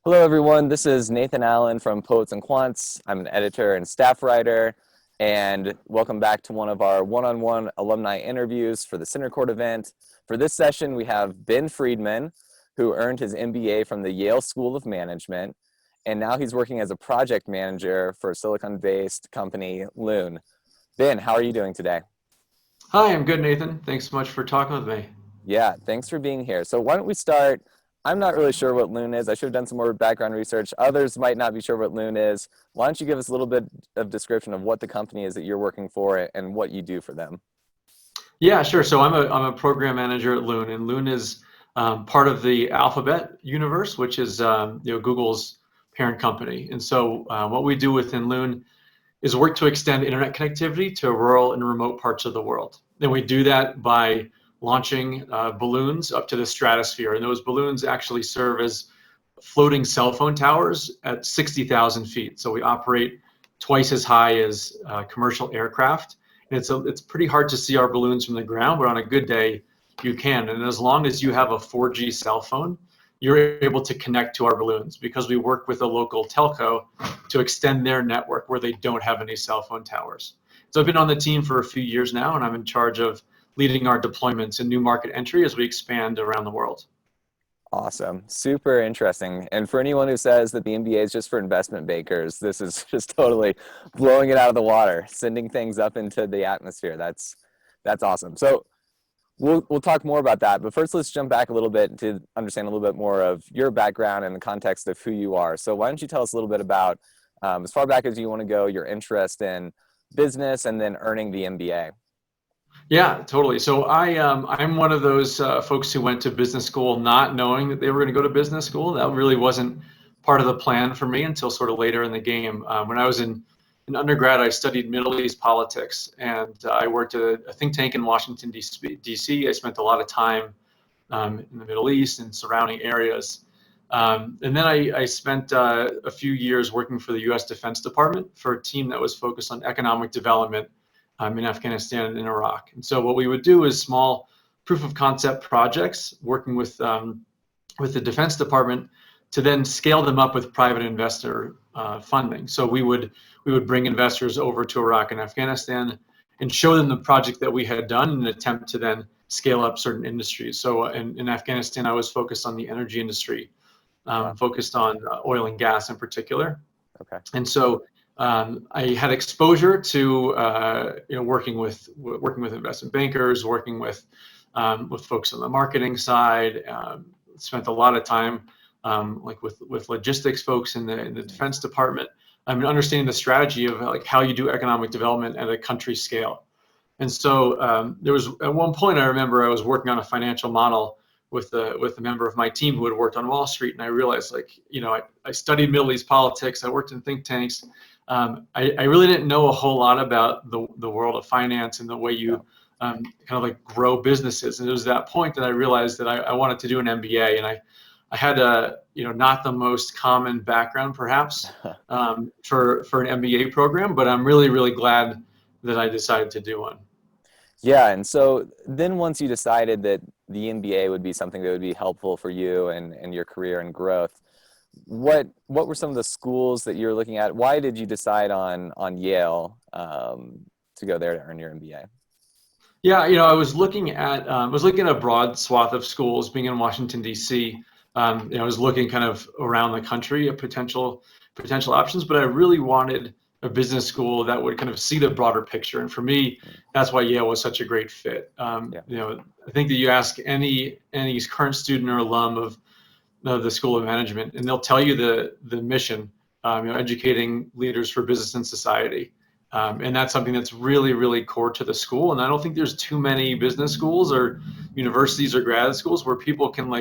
Hello, everyone. This is Nathan Allen from Poets and Quants. I'm an editor and staff writer, and welcome back to one of our one-on-one alumni interviews for the CentreCourt event. For this session, we have Ben Freedman, who earned his MBA from the Yale School of Management, and now he's working as a project manager for Silicon-based company Loon. Ben, how are you doing today? Hi, I'm good, Nathan. Thanks so much for talking with me. Yeah, thanks for being here. So why don't we start? I'm not really sure what Loon is. I should have done some more background research. Others might not be sure what Loon is. Why don't you give us a little bit of description of what the company is that you're working for and what you do for them? Yeah, sure. So I'm a program manager at Loon, and Loon is part of the Alphabet universe, which is Google's parent company. And so what we do within Loon is work to extend internet connectivity to rural and remote parts of the world. And we do that by launching balloons up to the stratosphere, and those balloons actually serve as floating cell phone towers at 60,000 feet. So we operate twice as high as commercial aircraft. And it's pretty hard to see our balloons from the ground, but on a good day, you can. And as long as you have a 4G cell phone, you're able to connect to our balloons because we work with a local telco to extend their network where they don't have any cell phone towers. So I've been on the team for a few years now, and I'm in charge of leading our deployments and new market entry as we expand around the world. Awesome. Super interesting. And for anyone who says that the MBA is just for investment bankers, this is just totally blowing it out of the water, sending things up into the atmosphere. That's awesome. So we'll talk more about that, but first let's jump back a little bit to understand a little bit more of your background and the context of who you are. So why don't you tell us a little bit about, as far back as you want to go, your interest in business and then earning the MBA. Yeah, totally. So I'm one of those folks who went to business school not knowing that they were going to go to business school. That really wasn't part of the plan for me until sort of later in the game. When I was in undergrad, I studied Middle East politics, and I worked at a think tank in Washington, D.C. I spent a lot of time in the Middle East and surrounding areas. And then I spent a few years working for the U.S. Defense Department for a team that was focused on economic development in Afghanistan and in Iraq. And so what we would do is small proof of concept projects, working with the Defense Department to then scale them up with private investor funding. So we would bring investors over to Iraq and Afghanistan and show them the project that we had done in an attempt to then scale up certain industries. So in Afghanistan, I was focused on the energy industry, Wow. focused on oil and gas in particular. Okay. And so I had exposure to working with investment bankers, working with folks on the marketing side. Spent a lot of time like with logistics folks in the Defense Department. I mean, understanding the strategy of like how you do economic development at a country scale. And so there was at one point I remember I was working on a financial model with a member of my team who had worked on Wall Street, and I realized I studied Middle East politics, I worked in think tanks. I really didn't know a whole lot about the world of finance and the way Yeah. you kind of like grow businesses. And it was that point that I realized that I wanted to do an MBA, and I had a not the most common background perhaps for an MBA program, but I'm really glad that I decided to do one. Yeah, and so then once you decided that the MBA would be something that would be helpful for you and your career and growth, what were some of the schools that you're looking at? Why did you decide on Yale to go there to earn your MBA? Yeah, I was looking at a broad swath of schools. Being in Washington D.C., I was looking kind of around the country at potential options, but I really wanted a business school that would kind of see the broader picture. And for me, that's why Yale was such a great fit. Yeah. I think that you ask any current student or alum of the School of Management, and they'll tell you the mission, educating leaders for business and society. And that's something that's really core to the school. And I don't think there's too many business schools or universities or grad schools where people can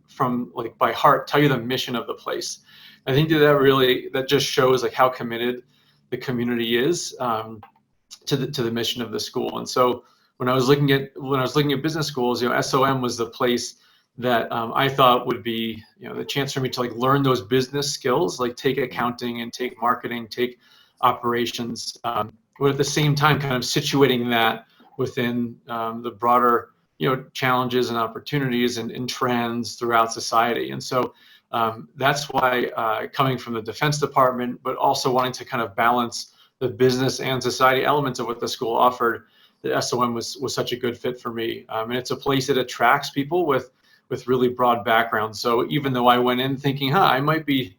from by heart tell you the mission of the place. I think that just shows like how committed the community is to the mission of the school. And so when I was looking at business schools, SOM was the place that I thought would be the chance for me to like learn those business skills, like take accounting and take marketing, take operations, but at the same time kind of situating that within the broader challenges and opportunities and trends throughout society. And so That's why coming from the Defense Department, but also wanting to kind of balance the business and society elements of what the school offered, the SOM was such a good fit for me. And it's a place that attracts people with really broad backgrounds. So even though I went in thinking, I might be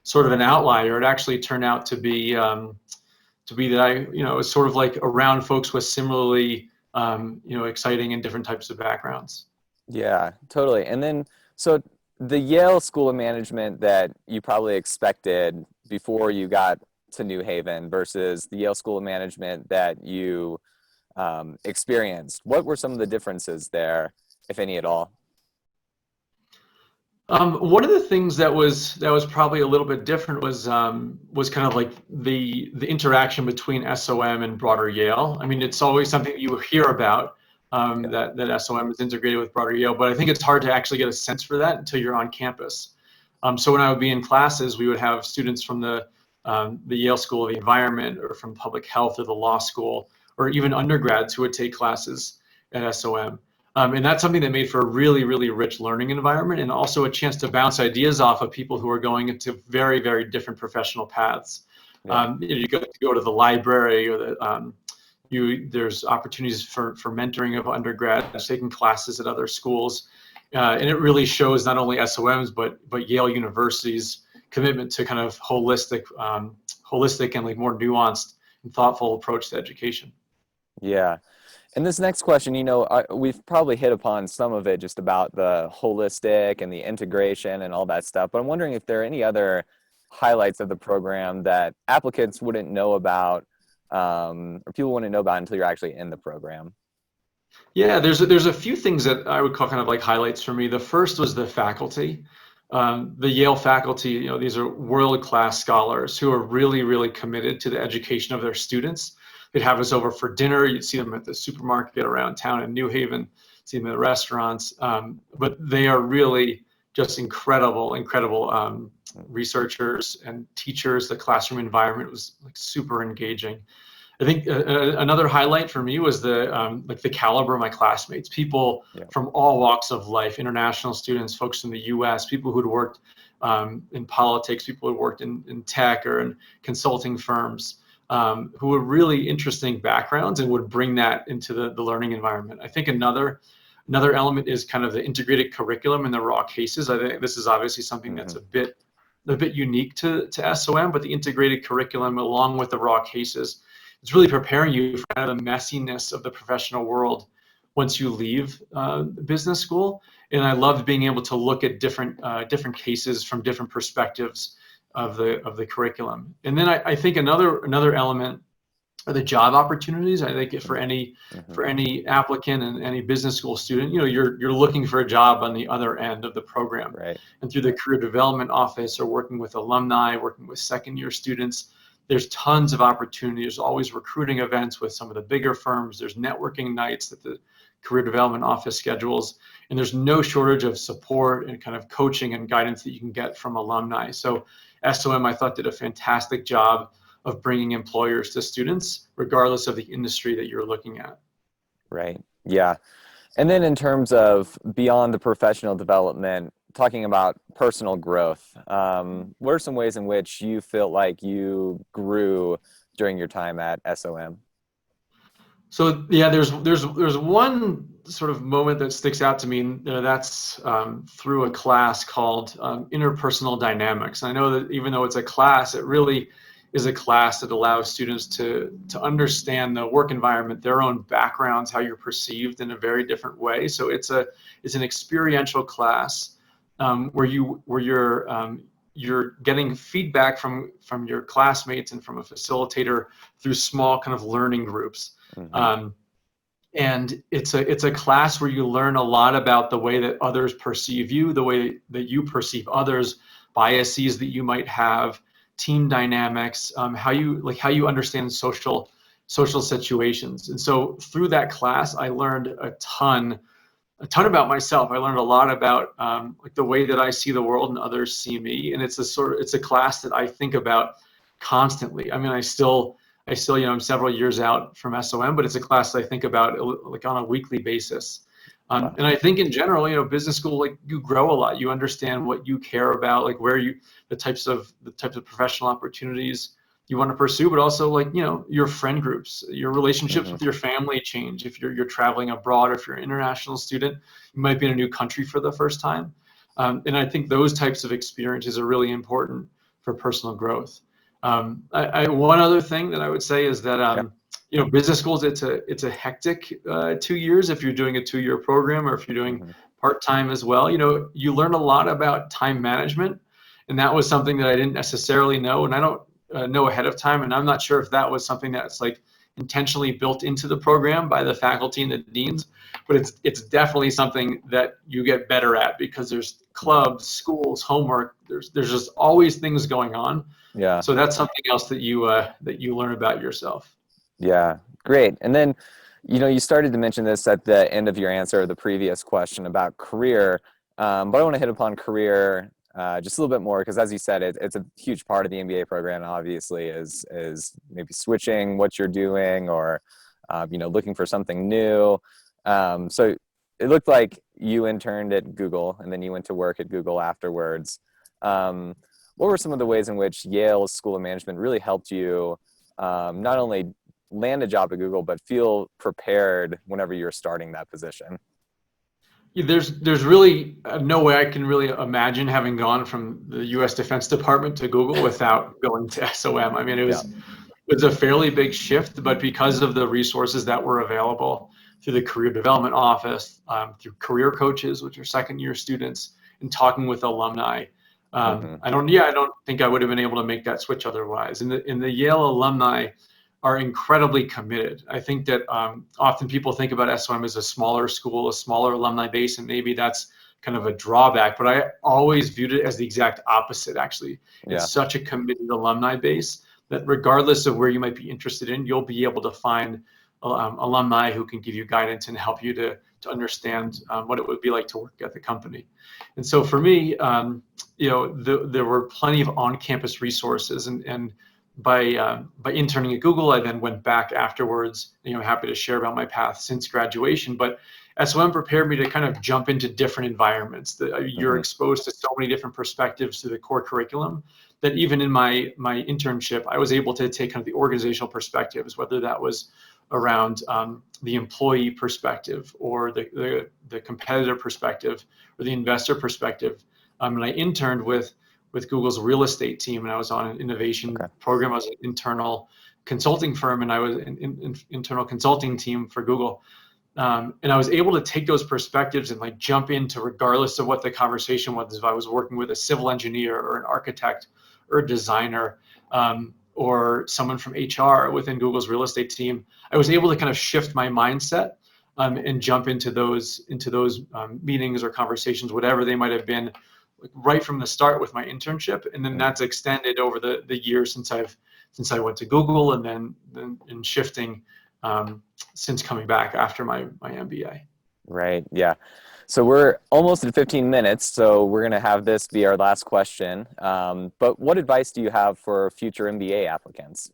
sort of an outlier, it actually turned out to be that I, it was sort of like around folks with similarly, exciting and different types of backgrounds. Yeah, totally. And then, so the Yale School of Management that you probably expected before you got to New Haven versus the Yale School of Management that you experienced, what were some of the differences there, if any at all? One of the things that was probably a little bit different was kind of like the interaction between SOM and broader Yale. I mean, it's always something you hear about, that SOM is integrated with broader Yale, but I think it's hard to actually get a sense for that until you're on campus. So when I would be in classes, we would have students from the Yale School of the Environment or from public health or the law school, or even undergrads who would take classes at SOM. And that's something that made for a really, really rich learning environment, and also a chance to bounce ideas off of people who are going into very, very different professional paths. Yeah. You go to the library, or there's opportunities for mentoring of undergrads, taking classes at other schools. And it really shows not only SOM's, but Yale University's commitment to kind of holistic and like more nuanced and thoughtful approach to education. Yeah. And this next question, we've probably hit upon some of it just about the holistic and the integration and all that stuff, but I'm wondering if there are any other highlights of the program that applicants wouldn't know about, or people wouldn't know about until you're actually in the program. Yeah, there's a few things that I would call kind of like highlights for me. The first was the faculty. The Yale faculty, these are world-class scholars who are really, really committed to the education of their students. They'd have us over for dinner. You'd see them at the supermarket around town in New Haven, see them at the restaurants. But they are really just incredible researchers and teachers. The classroom environment was like super engaging. I think another highlight for me was the caliber of my classmates, people from all walks of life, international students, folks from the US, people who'd worked in politics, people who'd worked in tech or in consulting firms, who were really interesting backgrounds and would bring that into the learning environment. I think another element is kind of the integrated curriculum and the raw cases. I think this is obviously something that's a bit unique to SOM, but the integrated curriculum along with the raw cases, it's really preparing you for kind of the messiness of the professional world once you leave business school. And I loved being able to look at different cases from different perspectives of the curriculum. And then I think another element are the job opportunities. I think for any applicant and any business school student, you're looking for a job on the other end of the program. Right. And through the career development office or working with alumni, working with second year students, there's tons of opportunity. There's always recruiting events with some of the bigger firms. There's networking nights that the career development office schedules, and there's no shortage of support and kind of coaching and guidance that you can get from alumni. So SOM, I thought, did a fantastic job of bringing employers to students, regardless of the industry that you're looking at. Right. Yeah. And then in terms of beyond the professional development, talking about personal growth, what are some ways in which you feel like you grew during your time at SOM? So yeah, there's one sort of moment that sticks out to me, and that's through a class called interpersonal dynamics. And I know that even though it's a class, it really is a class that allows students to understand the work environment, their own backgrounds, how you're perceived in a very different way. So it's an experiential class where you're getting feedback from your classmates and from a facilitator through small kind of learning groups. And it's a class where you learn a lot about the way that others perceive you, the way that you perceive others, biases that you might have, team dynamics, how you understand social situations. And so through that class, I learned a ton about myself. I learned a lot about the way that I see the world and others see me. And it's a class that I think about constantly. I mean, I still, I'm several years out from SOM, but it's a class that I think about like on a weekly basis. Wow. And I think in general, business school, like you grow a lot. You understand what you care about, like the types of professional opportunities you want to pursue, but also like, your friend groups, your relationships Hmm. with your family change. If you're traveling abroad, or if you're an international student, you might be in a new country for the first time. And I think those types of experiences are really important for personal growth. One other thing that I would say is that, Yeah. business schools, it's a hectic 2 years if you're doing a 2-year program, or if you're doing Hmm. part-time as well. You learn a lot about time management, and that was something that I didn't necessarily know, and I don't know ahead of time, and I'm not sure if that was something that's like intentionally built into the program by the faculty and the deans, but it's definitely something that you get better at, because there's clubs, schools, homework, there's just always things going on. Yeah. So that's something else that you learn about yourself. Yeah, great. And then, you started to mention this at the end of your answer to the previous question about career, but I want to hit upon career just a little bit more because, as you said, it's a huge part of the MBA program. Obviously, is maybe switching what you're doing or looking for something new. So it looked like you interned at Google and then you went to work at Google afterwards. What were some of the ways in which Yale's School of Management really helped you not only land a job at Google, but feel prepared whenever you're starting that position? Yeah, there's really no way I can really imagine having gone from the U.S. Defense Department to Google without going to SOM. I mean, Yeah. it was a fairly big shift, but because of the resources that were available through the Career Development Office, through career coaches, which are second-year students, and talking with alumni, Hmm. I don't think I would have been able to make that switch otherwise. And the Yale alumni are incredibly committed. I think that often people think about SOM as a smaller school, a smaller alumni base, and maybe that's kind of a drawback, but I always viewed it as the exact opposite, actually. It's Yeah. such a committed alumni base that regardless of where you might be interested in, you'll be able to find alumni who can give you guidance and help you to understand what it would be like to work at the company. And so for me, there were plenty of on-campus resources, and by interning at Google, I then went back afterwards. Happy to share about my path since graduation. But SOM prepared me to kind of jump into different environments. You're Hmm. exposed to so many different perspectives through the core curriculum that even in my internship, I was able to take kind of the organizational perspectives, whether that was around the employee perspective, or the competitor perspective, or the investor perspective. And I interned with Google's real estate team, and I was on an innovation Okay. program. I was an internal consulting firm, and I was an internal consulting team for Google. And I was able to take those perspectives and like jump into, regardless of what the conversation was, if I was working with a civil engineer or an architect or a designer, or someone from HR within Google's real estate team, I was able to kind of shift my mindset and jump into those meetings or conversations, whatever they might have been, like, right from the start with my internship. And then that's extended over the years since I went to Google, and then in shifting since coming back after my MBA. Right. Yeah. So we're almost at 15 minutes, so we're going to have this be our last question. But what advice do you have for future MBA applicants?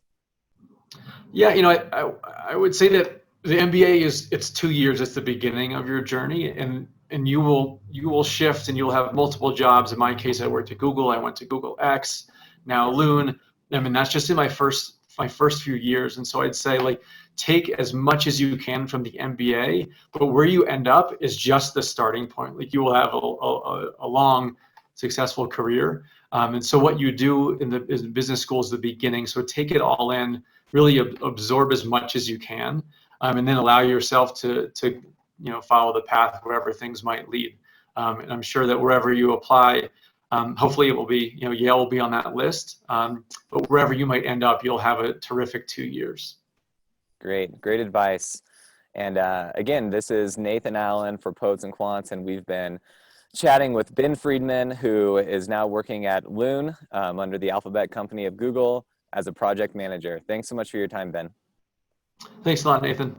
Yeah, I would say that the MBA it's 2 years. It's the beginning of your journey, and you will shift, and you'll have multiple jobs. In my case, I worked at Google. I went to Google X, now Loon. I mean, that's just in my first few years. And so I'd say, like, take as much as you can from the MBA, but where you end up is just the starting point. Like, you will have a long, successful career. And so what you do in the business school is the beginning. So take it all in, really absorb as much as you can, and then allow yourself to follow the path wherever things might lead. And I'm sure that wherever you apply, hopefully it will be, Yale will be on that list. But wherever you might end up, you'll have a terrific 2 years. Great. Great advice. And again, this is Nathan Allen for Poets and Quants, and we've been chatting with Ben Freedman, who is now working at Loon under the Alphabet company of Google as a project manager. Thanks so much for your time, Ben. Thanks a lot, Nathan.